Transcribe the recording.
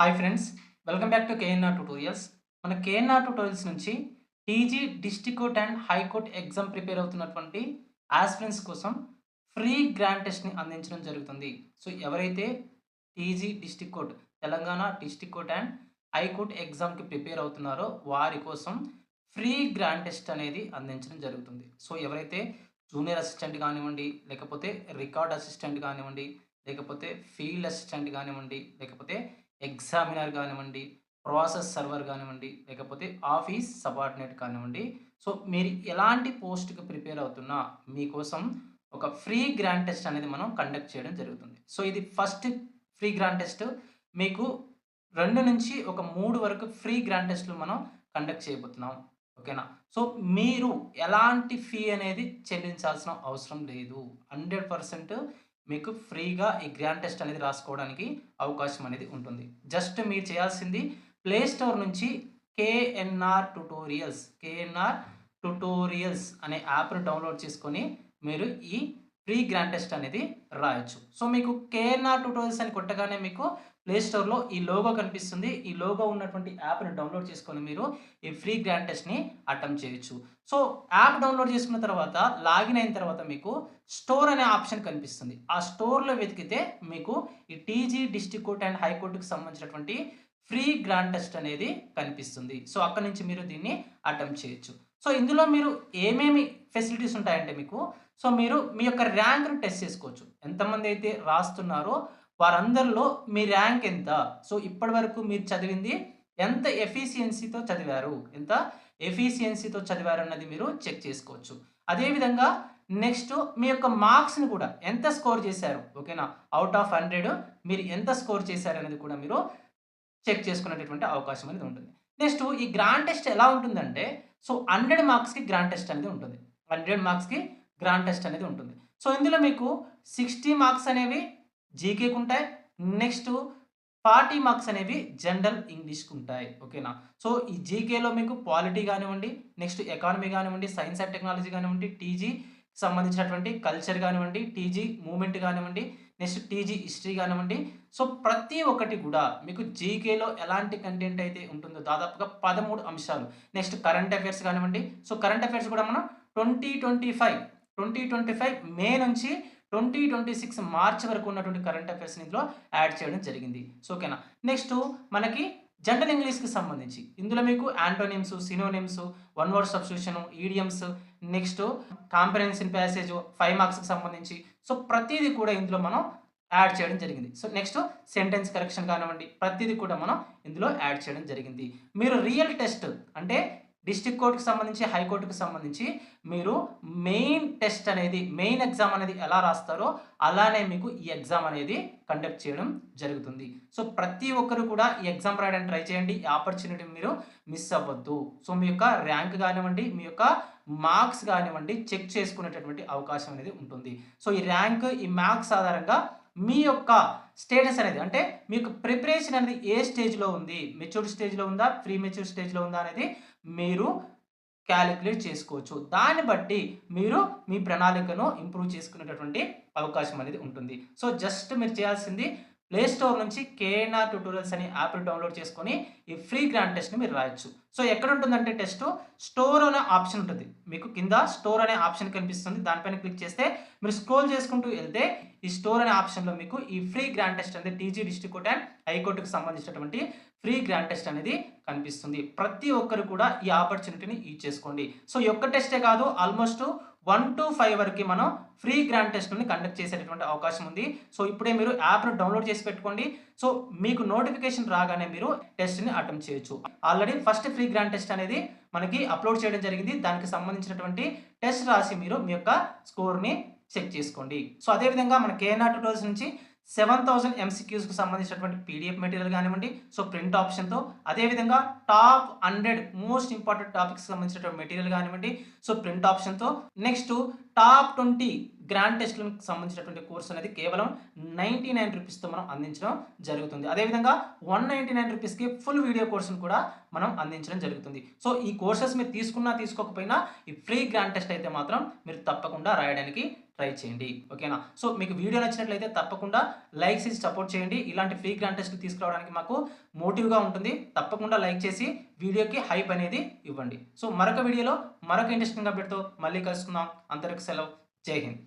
Hi friends, welcome back to KNR tutorials. మన KNR tutorials నుంచి TG district court and high court exam prepare అవుతున్నటువంటి aspirants కోసం free grand టెస్ట్‌ని అందించడం జరుగుతుంది. So, ఎవరైతే TG district court, Telangana district court and high court ఎగ్జామ్‌కి prepare అవుతున్నారో వారి కోసం ఫ్రీ గ్రాండ్ టెస్ట్ అనేది అందించడం జరుగుతుంది. సో, ఎవరైతే జూనియర్ అసిస్టెంట్ కానివ్వండి, లేకపోతే రికార్డ్ అసిస్టెంట్ కానివ్వండి, లేకపోతే ఫీల్డ్ అసిస్టెంట్ కానివ్వండి, లేకపోతే ఎగ్జామినర్ గానివ్వండి, ప్రాసెస్ సర్వర్ గానివ్వండి, లేకపోతే ఆఫీస్ సబార్డినేట్ కానివ్వండి. సో, మీరు ఎలాంటి పోస్ట్‌కి ప్రిపేర్ అవుతున్నా మీకోసం ఒక ఫ్రీ గ్రాండ్ టెస్ట్ అనేది మనం కండక్ట్ చేయడం జరుగుతుంది. సో, ఇది ఫస్ట్ ఫ్రీ గ్రాండ్ టెస్ట్. మీకు 2 నుంచి ఒక 3 వరకు ఫ్రీ గ్రాండ్ టెస్ట్‌లు మనం కండక్ట్ చేయబోతున్నాం. ఓకేనా? సో, మీరు ఎలాంటి ఫీ అనేది చెల్లించాల్సిన అవసరం లేదు. 100% మీకు ఫ్రీగా ఈ గ్రాండ్ టెస్ట్ అనేది రాసుకోవడానికి అవకాశం అనేది ఉంటుంది. జస్ట్ మీరు చేయాల్సింది ప్లే స్టోర్ నుంచి కేఎన్ఆర్ ట్యుటోరియల్స్ అనే యాప్‌ని డౌన్‌లోడ్ చేసుకొని మీరు ఈ ఫ్రీ గ్రాండ్ టెస్ట్ అనేది రాయొచ్చు. సో, మీకు కేఎన్ఆర్ ట్యుటోరియల్స్ అని కొట్టగానే మీకు ప్లే స్టోర్‌లో ఈ లోగో కనిపిస్తుంది. ఈ లోగో ఉన్నటువంటి యాప్‌ని డౌన్‌లోడ్ చేసుకొని మీరు ఈ ఫ్రీ గ్రాండ్ టెస్ట్‌ని అటెంప్ట్ చేయొచ్చు. సో, యాప్ డౌన్‌లోడ్ చేసుకున్న తర్వాత లాగిన్ అయిన తర్వాత మీకు స్టోర్ అనే ఆప్షన్ కనిపిస్తుంది. ఆ స్టోర్‌లో వెతికితే మీకు ఈ టీజీ డిస్ట్రిక్ట్ కోర్ట్ అండ్ హైకోర్ట్‌కి సంబంధించినటువంటి ఫ్రీ గ్రాండ్ టెస్ట్ అనేది కనిపిస్తుంది. సో, అక్కడి నుంచి మీరు దీన్ని అటెంప్ట్ చేయొచ్చు. సో, ఇందులో మీరు ఏమేమి ఫెసిలిటీస్ ఉంటాయంటే మీకు, సో, మీరు మీ యొక్క ర్యాంక్‌ని టెస్ట్ చేసుకోవచ్చు. ఎంతమంది అయితే రాస్తున్నారో వారందరిలో మీ ర్యాంక్ ఎంత? సో, ఇప్పటివరకు మీరు చదివింది ఎంత ఎఫిషియన్సీతో చదివారు? ఎంత ఎఫిషియన్సీతో చదివారన్నది మీరు చెక్ చేసుకోవచ్చు. అదే విధంగా నెక్స్ట్ మీ యొక్క మార్క్స్‌ని కూడా ఎంత స్కోర్ చేశారు? ఓకేనా? ఔట్ ఆఫ్ 100 మీరు ఎంత స్కోర్ చేశారనేది కూడా మీరు చెక్ చేసుకునేటటువంటి అవకాశం అనేది ఉంటుంది. నెక్స్ట్ ఈ గ్రాండ్ టెస్ట్ ఎలా ఉంటుందంటే, సో, 100 మార్క్స్‌కి గ్రాండ్ టెస్ట్ అనేది ఉంటుంది. 100 మార్క్స్‌కి గ్రాండ్ టెస్ట్ అనేది ఉంటుంది. సో, ఇందులో మీకు 60 మార్క్స్ అనేవి జీకేకుంటాయి. నెక్స్ట్ 40 మార్క్స్ అనేవి జనరల్ ఇంగ్లీష్‌కుంటాయి. ఓకేనా? సో, ఈ జీకేలో మీకు పాలిటీ గానివ్వండి, నెక్స్ట్ ఎకానమీ గానివ్వండి, సైన్స్ అండ్ టెక్నాలజీ గానివ్వండి, టీజీ సంబంధించినటువంటి కల్చర్ గానివ్వండి, టీజీ మూవ్‌మెంట్ గానివ్వండి, నెక్స్ట్ టీజీ హిస్టరీ గానివ్వండి. సో, ప్రతి ఒక్కటి కూడా మీకు జీకేలో ఎలాంటి కంటెంట్ అయితే ఉంటుందో దాదాపుగా 13 అంశాలు. నెక్స్ట్ కరెంట్ అఫైర్స్ గానివ్వండి. సో, కరెంట్ అఫైర్స్ కూడా మనం 2025 మే నుంచి 2026 మార్చ్ వరకు ఉన్నటువంటి కరెంట్ అఫైర్స్‌ని ఇందులో యాడ్ చేయడం జరిగింది. సో, ఓకేనా. నెక్స్ట్ మనకి జనరల్ ఇంగ్లీష్‌కి సంబంధించి ఇందులో మీకు antonyms, synonyms, one word substitution, idioms, next comprehensive passage 5 మార్క్స్‌కి సంబంధించి. సో, ప్రతీది కూడా ఇందులో మనం యాడ్ చేయడం జరిగింది. సో, నెక్స్ట్ సెంటెన్స్ కరెక్షన్ కానివ్వండి, ప్రతీది కూడా మనం ఇందులో యాడ్ చేయడం జరిగింది. మీరు రియల్ టెస్ట్ అంటే డిస్ట్రిక్ట్ కోర్ట్‌కి సంబంధించి, హైకోర్ట్‌కి సంబంధించి మీరు మెయిన్ టెస్ట్ అనేది, మెయిన్ ఎగ్జామ్ అనేది ఎలా రాస్తారో అలానే మీకు ఈ ఎగ్జామ్ అనేది కండక్ట్ చేయడం జరుగుతుంది. సో, ప్రతి ఒక్కరు కూడా ఈ ఎగ్జామ్ రాయడానికి ట్రై చేయండి. ఈ ఆపర్చునిటీని మీరు మిస్ అవ్వద్దు. సో, మీ యొక్క ర్యాంక్ గానివ్వండి, మీ యొక్క మార్క్స్ గానివ్వండి చెక్ చేసుకునేటటువంటి అవకాశం అనేది ఉంటుంది. సో, ఈ ర్యాంక్, ఈ మార్క్స్ ఆధారంగా మీ యొక్క స్టేటస్ అనేది, అంటే మీకు ప్రిపరేషన్ అనేది ఏ స్టేజ్‌లో ఉంది? మెచ్యూర్డ్ స్టేజ్‌లో ఉందా? ప్రీ మెచ్యూర్డ్ స్టేజ్‌లో ఉందా? అనేది మీరు కాలిక్యులేట్ చేసుకోవచ్చు. దాన్ని బట్టి మీరు మీ ప్రణాళికను ఇంప్రూవ్ చేసుకునేటటువంటి అవకాశం అనేది ఉంటుంది. సో, జస్ట్ మీరు చేయాల్సింది ప్లే స్టోర్ నుంచి కేఎన్ఆర్ ట్యుటోరియల్స్ అనే యాప్‌ని డౌన్‌లోడ్ చేసుకొని ఈ ఫ్రీ గ్రాండ్ టెస్ట్‌ని మీరు రాయొచ్చు. సో, ఎక్కడుంటుందంటే టెస్టు స్టోర్ అనే ఆప్షన్ ఉంటుంది. మీకు కింద స్టోర్ అనే ఆప్షన్ కనిపిస్తుంది. దానిపైన క్లిక్ చేస్తే మీరు స్క్రోల్ చేసుకుంటూ ఎళ్తే ఈ స్టోర్ అనే ఆప్షన్‌లో మీకు ఈ ఫ్రీ గ్రాండ్ టెస్ట్ అనేది టీజీ డిస్ట్రిక్ట్ కోర్ట్ అండ్ హైకోర్ట్‌కి సంబంధించినటువంటి ఫ్రీ గ్రాండ్ టెస్ట్ అనేది కనిపిస్తుంది. ప్రతి ఒక్కరు కూడా ఈ ఆపర్చునిటీని యూజ్ చేసుకోండి. సో, ఈ ఒక్క టెస్టే కాదు, ఆల్మోస్ట్ 1-5 వరకి మనం ఫ్రీ గ్రాండ్ టెస్ట్‌లని కండక్ట్ చేసేటటువంటి అవకాశం ఉంది. సో, ఇప్పుడే మీరు యాప్‌ని డౌన్‌లోడ్ చేసి పెట్టుకోండి. సో, మీకు నోటిఫికేషన్ రాగానే మీరు టెస్ట్‌ని అటెంప్ట్ చేయొచ్చు. Already first free grand test అనేది మనకి అప్‌లోడ్ చేయడం జరిగింది. దానికి సంబంధించినటువంటి టెస్ట్ రాసి మీరు మీ యొక్క స్కోర్‌ని చెక్ చేసుకోండి. సో, అదే విధంగా మన కేఎన్ఆర్ ట్యుటోరియల్స్ నుంచి 7000 ఎంసీక్యూస్‌కి సంబంధించినటువంటి పీడీఎఫ్ మెటీరియల్ గానివ్వండి, సో, ప్రింట్ ఆప్షన్‌తో, అదే విధంగా టాప్ 100 మోస్ట్ ఇంపార్టెంట్ టాపిక్స్‌కి సంబంధించినటువంటి మెటీరియల్ గానివ్వండి, సో, ప్రింట్ ఆప్షన్‌తో, నెక్స్ట్ టాప్ 20 గ్రాండ్ టెస్ట్‌లకు సంబంధించినటువంటి కోర్స్ అనేది కేవలం ₹99తో మనం అందించడం జరుగుతుంది. అదే విధంగా ₹199కి ఫుల్ వీడియో కోర్స్‌ని కూడా మనం అందించడం జరుగుతుంది. సో, ఈ కోర్సెస్ మీరు తీసుకున్నా తీసుకోకపోయినా ఈ ఫ్రీ గ్రాండ్ టెస్ట్ అయితే మాత్రం మీరు తప్పకుండా రాయడానికి ట్రై చేయండి. ఓకేనా? సో, మీకు వీడియో నచ్చినట్లయితే తప్పకుండా లైక్స్ ఇచ్చి సపోర్ట్ చేయండి. ఇలాంటి ఫ్రీ గ్రాండ్ టెస్ట్‌లు తీసుకురావడానికి మాకు మోటివ్‌గా ఉంటుంది. తప్పకుండా లైక్ చేసి వీడియోకి హైప్ అనేది ఇవ్వండి. సో, మరొక వీడియోలో మరొక ఇంట్రెస్టింగ్ అప్డేట్‌తో మళ్ళీ కలుసుకుందాం. అంతవరకు సెలవు. జై హింద్.